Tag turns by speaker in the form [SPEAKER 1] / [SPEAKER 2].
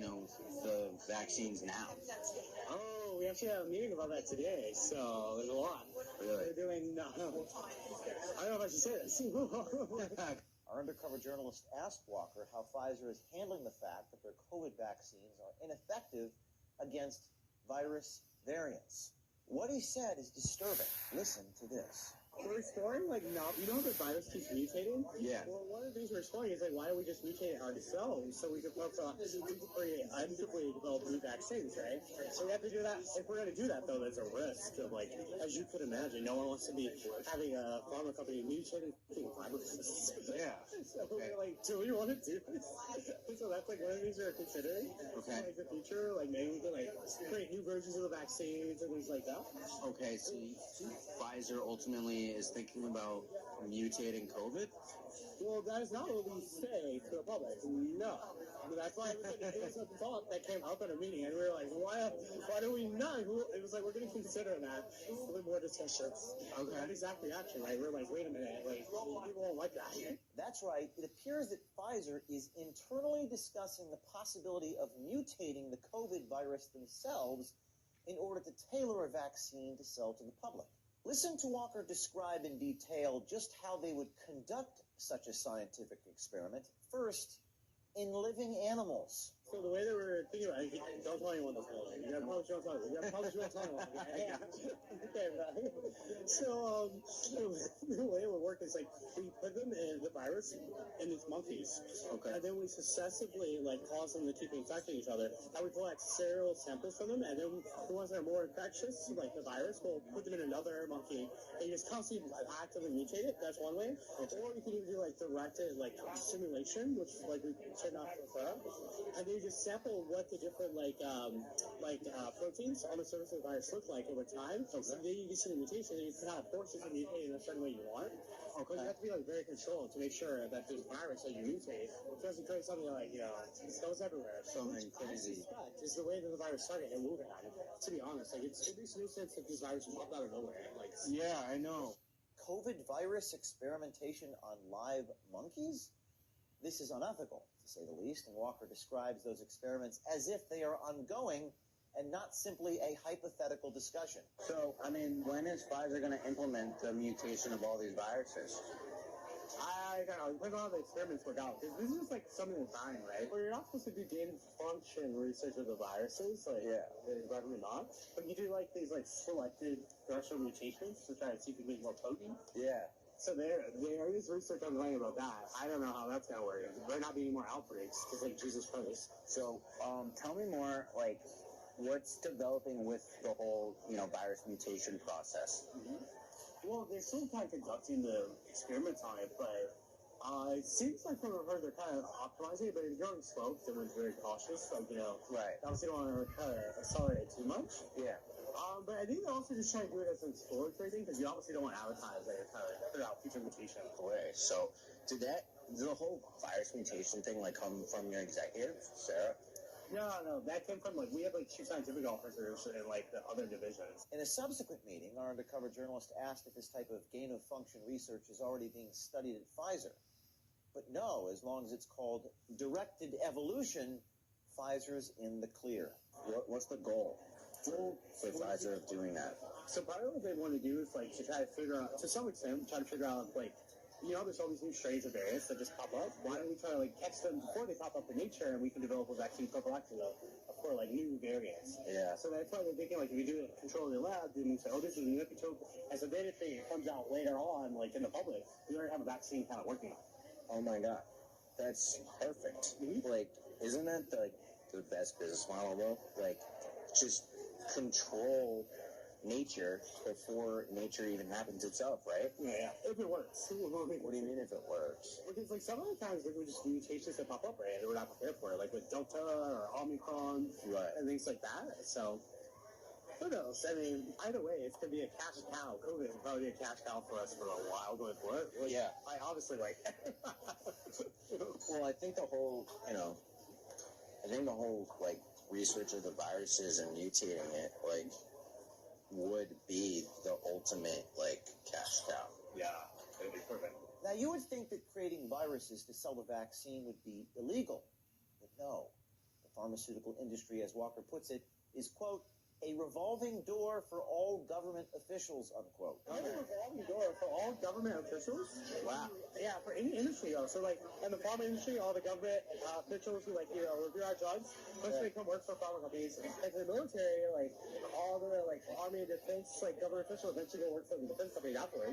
[SPEAKER 1] the vaccines now?
[SPEAKER 2] Oh, we actually have a meeting about that today, so there's a lot.
[SPEAKER 1] Really?
[SPEAKER 2] We're doing, I don't know if I should say this.
[SPEAKER 3] Our undercover journalist asked Walker how Pfizer is handling the fact that their COVID vaccines are ineffective against virus variants. What he said is disturbing. Listen to this.
[SPEAKER 2] We're exploring, the virus keeps mutating?
[SPEAKER 1] Yeah.
[SPEAKER 2] Well, one of the things we're exploring is, why don't we just mutate it ourselves so we can focus on create unduly developed new vaccines, right? So we have to do that. If we're going to do that, though, there's a risk of, as you could imagine, no one wants to be having a pharma company mutating viruses.
[SPEAKER 1] Yeah.
[SPEAKER 2] So we're do we want to do this? So that's, one of the things we're considering.
[SPEAKER 1] Okay.
[SPEAKER 2] The future, maybe we can, create new versions of the vaccines and things like that.
[SPEAKER 1] Okay, so Pfizer ultimately is thinking about mutating COVID?
[SPEAKER 2] Well, that is not what we say to the public. No. That's why it was a thought that came up at a meeting, and we were like, why do we not? It was we're going to consider that with more discussions.
[SPEAKER 1] Okay.
[SPEAKER 2] That exact reaction, right? We're like, wait a minute, people won't like that.
[SPEAKER 3] That's right. It appears that Pfizer is internally discussing the possibility of mutating the COVID virus themselves in order to tailor a vaccine to sell to the public. Listen to Walker describe in detail just how they would conduct such a scientific experiment, first in living animals.
[SPEAKER 2] So the way that we're thinking about it, don't tell anyone this whole thing. You gotta publish your own title. You gotta publish your own title. Okay, So the way it would work is we put them in the virus in these monkeys.
[SPEAKER 1] Okay.
[SPEAKER 2] And then we successively cause them to keep infecting each other. And we collect serial samples from them, and then the ones that are more infectious, like the virus, we'll put them in another monkey and you just constantly actively mutate it. That's one way. Or you can even do directed simulation, which we tend not to prefer. And then you just sample what the different proteins on the surface of the virus look like over time. So then you get some mutation, and you can force it to mutate in a certain way you want. Because you have to be very controlled to make sure that this virus that you mutate doesn't create something it goes everywhere.
[SPEAKER 1] Something crazy.
[SPEAKER 2] Is the way that the virus started and moving on. To be honest, it makes no sense if these viruses pop out of nowhere.
[SPEAKER 1] Yeah, I know.
[SPEAKER 3] COVID virus experimentation on live monkeys? This is unethical, to say the least, and Walker describes those experiments as if they are ongoing and not simply a hypothetical discussion.
[SPEAKER 1] So, when is Pfizer going to implement the mutation of all these viruses?
[SPEAKER 2] I don't know. Depends on how the experiments work out. Because this is just something that's dying, right? Well, you're not supposed to do gain function research of the viruses. Probably not. But you do these selected threshold mutations to try to see if you can make more potent.
[SPEAKER 1] Yeah.
[SPEAKER 2] So there is research ongoing about that. I don't know how that's going to work. There not being more outbreaks because Jesus Christ.
[SPEAKER 1] So, tell me more, what's developing with the whole, virus mutation process?
[SPEAKER 2] Mm-hmm. Well, they're still kind of conducting the experiments on it, but it seems like from what I've heard, they're kind of optimizing it, but it's going slow. Everyone's very cautious.
[SPEAKER 1] Right.
[SPEAKER 2] Obviously don't want to kind of accelerate it too much.
[SPEAKER 1] Yeah.
[SPEAKER 2] But I think they're also just trying to do it as an exploratory thing, because you obviously don't want to advertise that you're trying to figure out future mutation.
[SPEAKER 1] Okay, so did the whole virus mutation thing come from your executive, Sarah?
[SPEAKER 2] No, that came from we have chief scientific officers in the other divisions.
[SPEAKER 3] In a subsequent meeting, our undercover journalist asked if this type of gain-of-function research is already being studied at Pfizer. But no, as long as it's called directed evolution, Pfizer's in the clear.
[SPEAKER 1] What's the goal for Pfizer of doing that?
[SPEAKER 2] So part of what they want to do is to try to figure out, to some extent, there's all these new strains of variants that just pop up. Why don't we try to catch them before they pop up in nature, and we can develop a vaccine prophylactic for new variants.
[SPEAKER 1] Yeah.
[SPEAKER 2] So that's why they're thinking if you do it control in the lab, then we say, oh, this is an epitope. And so then if it comes out later on, in the public, we already have a vaccine kind of working on it.
[SPEAKER 1] Oh my God, that's perfect.
[SPEAKER 2] Mm-hmm.
[SPEAKER 1] Isn't that the best business model though? Just control nature before nature even happens itself, right?
[SPEAKER 2] Yeah, if it works.
[SPEAKER 1] What do you mean if it works?
[SPEAKER 2] Because some of the times there were just mutations that pop up, right, and we're not prepared for it, with Delta or Omicron,
[SPEAKER 1] right,
[SPEAKER 2] and things like that. So who knows? Either way, it's gonna be a cash cow. COVID will probably be a cash cow for us for a while going forward.
[SPEAKER 1] Yeah,
[SPEAKER 2] I obviously
[SPEAKER 1] Well, I think the whole, research of the viruses and mutating it, would be the ultimate, cash cow.
[SPEAKER 2] Yeah, it'd be perfect.
[SPEAKER 3] Now, you would think that creating viruses to sell the vaccine would be illegal. But no. The pharmaceutical industry, as Walker puts it, is, quote, a revolving door for all government officials, unquote.
[SPEAKER 2] A revolving door for all government officials?
[SPEAKER 3] Wow.
[SPEAKER 2] Yeah, for any industry, though. So, like, in the pharma industry, all the government officials who, like, review our drugs, once they come work for pharma companies. Like, in the military, like, all the, like, army and defense, like, government officials eventually go work for the defense company afterwards.